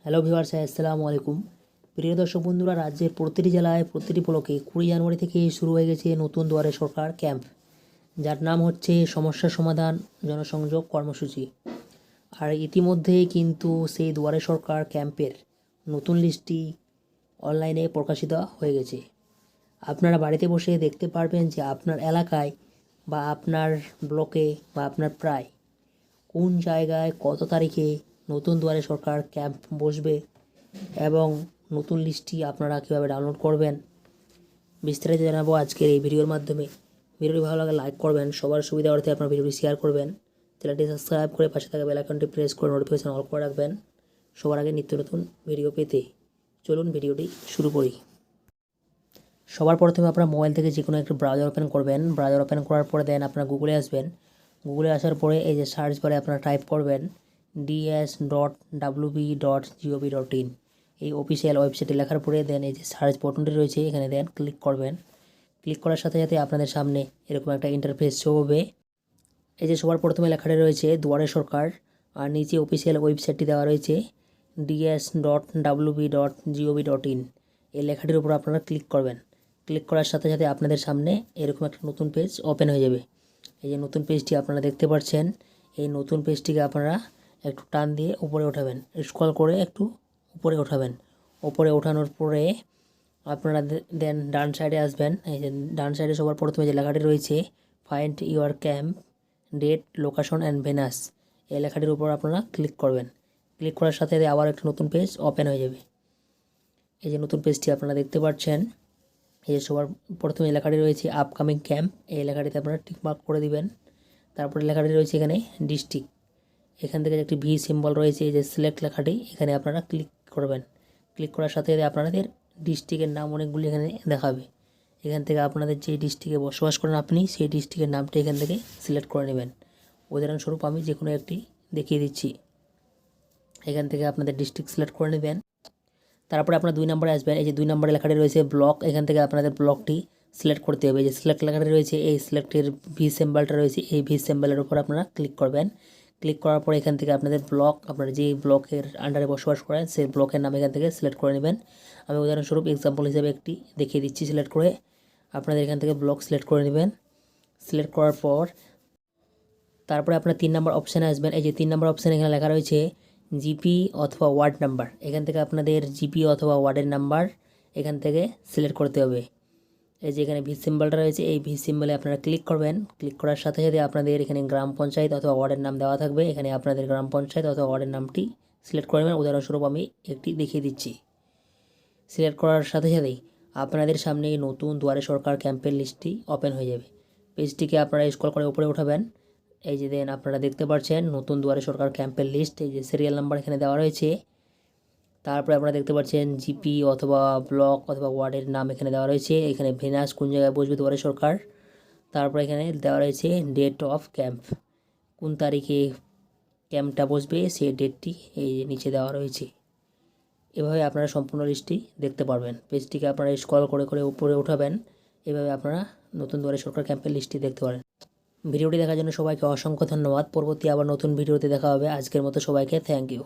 Hello viewers, আসসালামু আলাইকুম। প্রিয় দর্শক বন্ধুরা, রাজ্যের প্রতিটি জেলায় প্রতিটি ব্লকে 20 জানুয়ারি থেকে শুরু হয়ে গেছে নতুন দুয়ারে সরকার ক্যাম্প, যার নাম হচ্ছে সমস্যা সমাধান জনসংযোগ কর্মসূচি। আর ইতিমধ্যেই কিন্তু সেই দুয়ারে সরকার ক্যাম্পের নতুন লিস্টটি অনলাইনে প্রকাশিত হয়ে গেছে। আপনারা বাড়িতে বসে দেখতে পারবেন যে আপনার এলাকায় বা আপনার ব্লকে বা আপনার প্রায় কোন জায়গায় কত তারিখে নতুন দুয়ারে সরকার ক্যাম্প বসবে এবং নতুন লিস্টটি আপনারা কীভাবে ডাউনলোড করবেন বিস্তারিত জানাবো আজকের এই ভিডিওর মাধ্যমে। ভিডিওটি ভালো লাগে লাইক করবেন, সবার সুবিধা অর্থে আপনার ভিডিওটি শেয়ার করবেন, চ্যানেলটি সাবস্ক্রাইব করে পাশে থাকা বেল আইকনটি প্রেস করে নোটিফিকেশন অল করে রাখবেন সবার আগে নিত্য নতুন ভিডিও পেতে। চলুন ভিডিওটি শুরু করি। সবার প্রথমে আপনার মোবাইল থেকে যে কোনো একটা ব্রাউজার ওপেন করবেন। ব্রাউজার ওপেন করার পরে দেন আপনারা গুগলে আসবেন। গুগলে আসার পরে এই যে সার্চ বারে আপনারা টাইপ করবেন ds.wb.gov.in। এই অফিসিয়াল ওয়েবসাইটে লেখার পরে দেন এই যে সার্চ বটনটি রয়েছে এখানে দেন ক্লিক করবেন। ক্লিক করার সাথে সাথে আপনাদের সামনে এরকম একটা ইন্টারফেস শো হবে। এই যে সবার প্রথমে লেখাটা রয়েছে দুয়ারে সরকার, আর নিচে অফিসিয়াল ওয়েবসাইটটি দেওয়া রয়েছে ds.wb.gov.in। এই লেখাটির উপর আপনারা ক্লিক করবেন। ক্লিক করার সাথে সাথে আপনাদের সামনে এরকম একটা নতুন পেজ ওপেন হয়ে যাবে। এই যে নতুন পেজটি আপনারা দেখতে পাচ্ছেন, এই নতুন পেজটিকে আপনারা একটু টান দিয়ে উপরে ওঠাবেন, স্ক্রল করে একটু উপরে ওঠাবেন। উপরে ওঠানোর পরে আপনারা দেন ডান সাইডে আসবেন। এই যে ডান সাইডে সবার প্রথমে যে লেখাটি রয়েছে find your camp date location and venues, এই লেখাটির উপর আপনারা ক্লিক করবেন। ক্লিক করার সাথে আবার একটা নতুন পেজ ওপেন হয়ে যাবে। এই যে নতুন পেজটি আপনারা দেখতে পাচ্ছেন, এই যে সবার প্রথমে লেখাটি রয়েছে আপকামিং ক্যাম্প, এই লেখাটিতে আপনারা টিকমার্ক করে দিবেন। তারপরে লেখাটি রয়েছে এখানে ডিস্ট্রিক্ট, এখান থেকে একটি ভি সিম্বল রয়েছে, এই যে সিলেক্ট লেখাটি এখানে আপনারা ক্লিক করবেন। ক্লিক করার সাথে আপনাদের ডিস্ট্রিক্টের নাম অনেকগুলি এখানে দেখাবে। এখান থেকে আপনাদের যে ডিস্ট্রিক্টে বসবাস করেন আপনি সেই ডিস্ট্রিক্টের নামটা এখান থেকে সিলেক্ট করে নেবেন। উদাহরণস্বরূপ আমি যে কোনো একটি দেখিয়ে দিচ্ছি। এখান থেকে আপনাদের ডিস্ট্রিক্ট সিলেক্ট করে নেবেন। তারপরে আপনারা 2 নম্বরে আসবেন। এই যে 2 নম্বরে লেখাটি রয়েছে ব্লক, এখান থেকে আপনাদের ব্লকটি সিলেক্ট করতে হবে। এই যে সিলেক্ট লেখাটি রয়েছে, এই সিলেক্টের ভি সিম্বলটা রয়েছে, এই ভি সিম্বলের উপর আপনারা ক্লিক করবেন। ক্লিক করার পরে এখান থেকে আপনাদের ব্লক, আপনারা যে ব্লকের আন্ডারে বসবাস করেন সেই ব্লকের নাম এখান থেকে সিলেক্ট করে নেবেন। আমি উদাহরণস্বরূপ এক্সাম্পল হিসেবে একটি দেখিয়ে দিচ্ছি। সিলেক্ট করে আপনাদের এখান থেকে ব্লক সিলেক্ট করে নেবেন। সিলেক্ট করার পর তারপরে আপনারা 3 নম্বর অপশানে আসবেন। এই যে 3 নম্বর অপশানে এখানে লেখা রয়েছে জিপি অথবা ওয়ার্ড নাম্বার, এখান থেকে আপনাদের জিপি অথবা ওয়ার্ডের নাম্বার এখান থেকে সিলেক্ট করতে হবে। এই যে এখানে ভি সিম্বলটা রয়েছে, এই ভি সিম্বলে আপনারা ক্লিক করবেন। ক্লিক করার সাথে সাথে আপনাদের এখানে গ্রাম পঞ্চায়েত অথবা ওয়ার্ডের নাম দেওয়া থাকবে, এখানে আপনাদের গ্রাম পঞ্চায়েত অথবা ওয়ার্ডের নামটি সিলেক্ট করে নেবেন। উদাহরণস্বরূপ আমি একটি দেখিয়ে দিচ্ছি। সিলেক্ট করার সাথে সাথেই আপনাদের সামনে এই নতুন দুয়ারে সরকার ক্যাম্পের লিস্টটি ওপেন হয়ে যাবে। পেজটিকে আপনারা স্ক্রল করে উপরে উঠাবেন। এই যে দেন আপনারা দেখতে পাচ্ছেন নতুন দুয়ারে সরকার ক্যাম্পের লিস্ট, এই যে সিরিয়াল নাম্বার এখানে দেওয়া রয়েছে। তারপরে আপনারা দেখতে পাচ্ছেন জিপি অথবা ব্লক অথবা ওয়ার্ডের নাম এখানে দেওয়া রয়েছে, এখানে ভেনাস কোন জায়গায় বসবে দুয়ারে সরকার, তারপরে এখানে দেওয়া রয়েছে ডেট অফ ক্যাম্প, কোন তারিখে ক্যাম্পটা বসবে সেই ডেটটি এই নিচে দেওয়া রয়েছে। এভাবে আপনারা সম্পূর্ণ লিস্টটি দেখতে পারবেন। পেজটিকে আপনারা স্ক্রল করে করে উপরে উঠাবেন। এভাবে আপনারা নতুন দুয়ারে সরকার ক্যাম্পের লিস্টটি দেখতে পারেন। ভিডিওটি দেখার জন্য সবাইকে অসংখ্য ধন্যবাদ। পরবর্তী আবার নতুন ভিডিওতে দেখা হবে। আজকের মতো সবাইকে থ্যাংক ইউ।